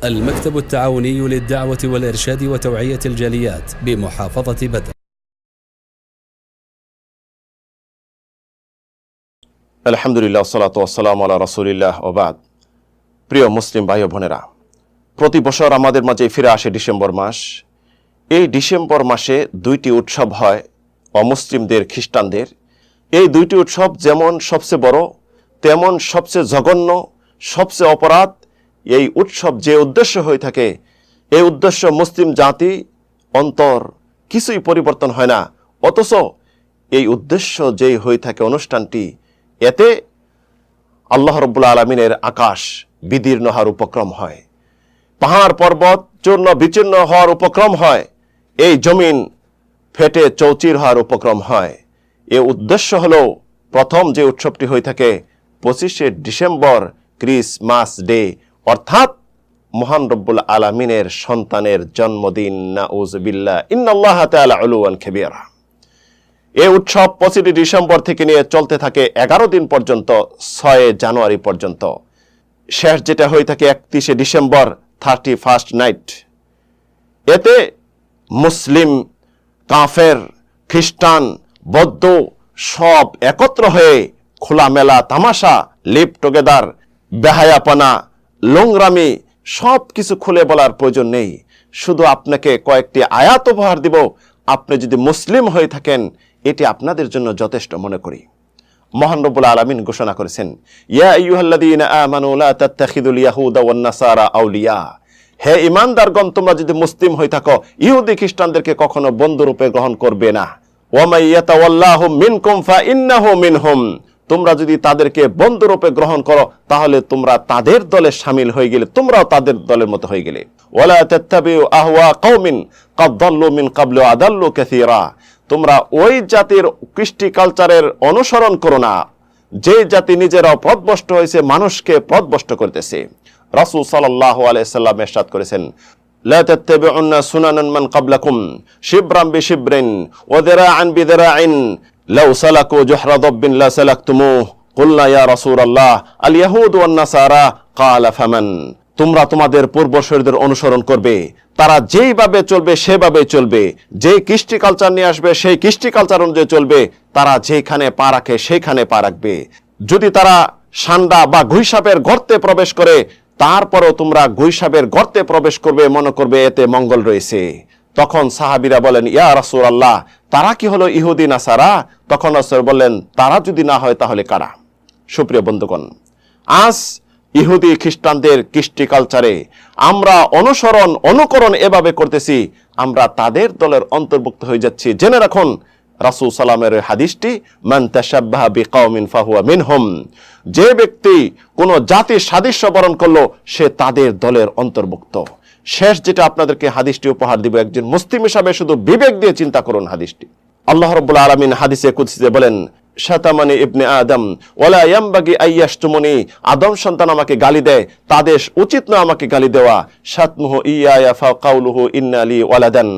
المكتب التعاوني للدعوة والإرشاد وتوعية الجاليات بمحافظة بدر। আলহামদুলিল্লাহ সালাতু ওয়াসসালামু আলা রাসূলিল্লাহ ওয়া বাদ। প্রিয় মুসলিম ভাই ও বোনেরা, প্রতি বছর আমাদের মাঝে ফিরে আসে ডিসেম্বর মাস। এই ডিসেম্বর মাসে দুইটি উৎসব হয় অমুসলিমদের, খ্রিস্টানদের। এই দুইটি উৎসব যেমন সবচেয়ে বড়, তেমন সবচেয়ে জঘন্য, সবচেয়ে অপরাধ। এই উৎসব যে উদ্দেশ্য হয়ে থাকে, এই উদ্দেশ্য মুসলিম জাতি অন্তর কিছুই পরিবর্তন হয় না, অথচ এই উদ্দেশ্য যেই হয়ে থাকে অনুষ্ঠানটি, এতে আল্লাহ রাব্বুল আলামিনের আকাশ বিদীর্ণ হওয়ার উপক্রম হয়, পাহাড় পর্বত চূর্ণ বিচূর্ণ হওয়ার উপক্রম হয়, এই জমিন ফেটে চৌচির হওয়ার উপক্রম হয়। এর উদ্দেশ্য হলো, প্রথম যে উৎসবটি হয়ে থাকে 25শে ডিসেম্বর, ক্রিসমাস ডে, অর্থাৎ মহান রব্বুল আলামিনের সন্তানের জন্মদিন। নাউযুবিল্লাহ, ইন্নাল্লাহা তাআলা উলুওয়ান কাবীরা। এই উৎসব 25 ডিসেম্বর থেকে নিয়ে চলতে থাকে 11 দিন পর্যন্ত, 6 জানুয়ারি পর্যন্ত। শেষ যেটা হয়ে থাকে 31শে ডিসেম্বর, 31st নাইট। এতে মুসলিম, কাফের, খ্রিস্টান, বৌদ্ধ সব একত্র হয়ে খোলামেলা তামাশা, লিভ টুগেদার, বেহায়াপনা, নোংরামি সব কিছু খুলে বলার প্রয়োজন নেই। শুধু আপনাকে কয়েকটি আয়াত উপহার দিব, আপনি যদি মুসলিম হয়ে থাকেন এটি আপনাদের জন্য যথেষ্ট মনে করি। মহান রব্বুল আলামিন ঘোষণা করেছেন, ইয়া আইয়ুহাল্লাযীনা আমানু লা তাত্তাখিযুল ইয়াহুদা ওয়ান নাসারা আউলিয়া। হে ঈমানদারগণ, তোমরা যদি মুসলিম হয়ে থাকো, ইহুদি খ্রিস্টানদেরকে কখনো বন্ধুরূপে গ্রহণ করবে না। ওয়া মান ইয়াতাওয়াল্লাহুম মিনকুম ফাইন্নাহু মিনহুম। তোমরা যদি তাদেরকে বন্ধুরূপে গ্রহণ করো, তাহলে তোমরা তাদের দলে শামিল হয়ে গেলে, তোমরাও তাদের দলের মতো হয়ে গেলে। ওয়ালা তাত্তাবিউ আহওয়া কওমিন ক্বাদ দাল্লু মিন ক্বাবলু আদাল্লু কাসীরা। তোমরা ওই জাতির কৃষ্টি কালচারের অনুসরণ করো না, যে জাতি নিজেরাও পথভ্রষ্ট হয়েছে, মানুষকে পথভ্রষ্ট করতেছে। রাসূল সাল্লাল্লাহু আলাইহি সাল্লাম ইরশাদ করেছেন, লা তাত্তাবিউন্না সুনানান মান ক্বাবলাকুম শিবরান বিশিবরিন ওয়া দিরাআন বিদিরাইন লাউ সালাকু জুহরা দাব্বিন লা সালাকতুমুহ। কুলনা ইয়া রাসূলুল্লাহ আল ইয়াহুদ ওয়ান নাসারা, ক্বালা ফামান। তোমরা তোমাদের পূর্বসূরীদের অনুসরণ করবে, তারা যেইভাবে চলবে সেভাবে চলবে, যে কৃষ্টি কালচার নিয়ে আসবে সেই কৃষ্টি কালচার অনুযায়ী চলবে, তারা যেখানে পা রাখে সেইখানে পা রাখবে। যদি তারা সান্ডা বা গুইসাপের গর্তে প্রবেশ করে, তারপরও তোমরা গুইসাপের গর্তে প্রবেশ করবে, মনে করবে এতে মঙ্গল রয়েছে। তখন সাহাবীরা বলেন, ইয়া রাসূলুল্লাহ, তারা কি হলো ইহুদি নাসারা? তখন রাসূল বললেন, তারা যদি না হয় তাহলে কারা? সুপ্রিয় বন্ধুগণ, আজ ইহুদি খ্রিস্টানদের কৃষ্টি কালচারে আমরা অনুকরণ এভাবে করতেছি, আমরা তাদের দলের অন্তর্ভুক্ত হয়ে যাচ্ছি। জেনে রাখুন রাসূল সাল্লামের হাদিসটি, মান তাশাব্বাহা বিকাওমিন ফাহুয়া মিনহুম। যে ব্যক্তি কোন জাতির সাদৃশ্য বরণ করলো, সে তাদের দলের অন্তর্ভুক্ত। শেষ যেটা আপনাদেরকে হাদিসটি উপহার দিব, একজন মুসলিম হিসাবে শুধু বিবেক দিয়ে চিন্তা করুন হাদিসটি। আল্লাহ রাব্বুল আলামিন হাদিসে কুদসিতে বলেন, শাতামানি ইবনে আদম ওয়ালা ইয়ামবাগি আইয়াশতুমুনি। আদম সন্তান আমাকে গালি দেয়, তাদের উচিত না আমাকে গালি দেওয়া। শাতমুহু ইয়া ফাকাউলুহু ইন্না লি ওয়ালাদান।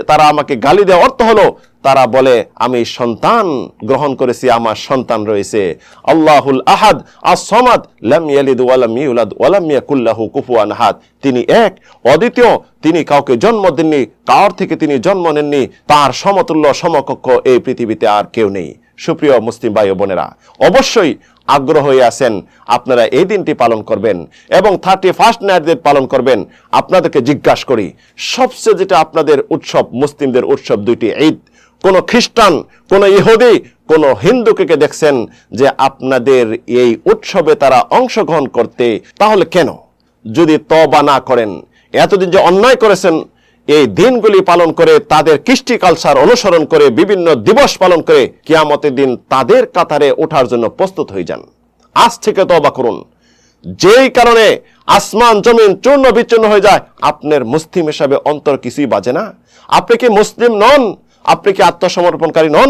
তারা আমাকে গালি দেওয়ার অর্থ হলো, তারা বলে আমি সন্তান গ্রহণ করেছি, আমার সন্তান রয়েছে। আল্লাহুল আহাদ আস-সামাদ লাম ইয়ালিদ ওয়া লাম ইউলাদ ওয়া লাম ইয়াকুল লাহু কুফুয়ান আহাদ। তিনি এক, অদ্বিতীয়, তিনি কাউকে জন্ম দেননি, কার থেকে তিনি জন্ম নেননি, তার সমতুল্য সমকক্ষ এই পৃথিবীতে আর কেউ নেই। সুপ্রিয় মুসলিম ভাই ও বোনেরা, অবশ্যই আগ্রহ হয়ে আছেন আপনারা এই দিনটি পালন করবেন এবং 31st নাইট পালন করবেন। আপনাদেরকে জিজ্ঞাসা করি, সবচেয়ে যেটা আপনাদের উৎসব, মুসলিমদের উৎসব দুইটি ঈদ। কোন খ্রিস্টান, কোন ইহুদি, কোন হিন্দুকে দেখছেন যে আপনাদের এই উৎসবে তারা অংশগ্রহণ করতে? তাহলে কেন? যদি তওবা না করেন, এতদিন যে অন্যায় করেছেন, এই দিনগুলি পালন করে, তাদের কৃষ্টি কালচার অনুসরণ করে, বিভিন্ন দিবস পালন করে, কিয়ামতের দিন তাদের কাতারে ওঠার জন্য প্রস্তুত হয়ে যান। আজ থেকে তওবা করুন। যেই কারণে আসমান জমিন চূর্ণ বিচূর্ণ হয়ে যায়, আপনার মুসলিম হিসাবে অন্তর কিছুই বাজে না? আপনি কি মুসলিম নন? আপনি কি আত্মসমর্পণকারী নন?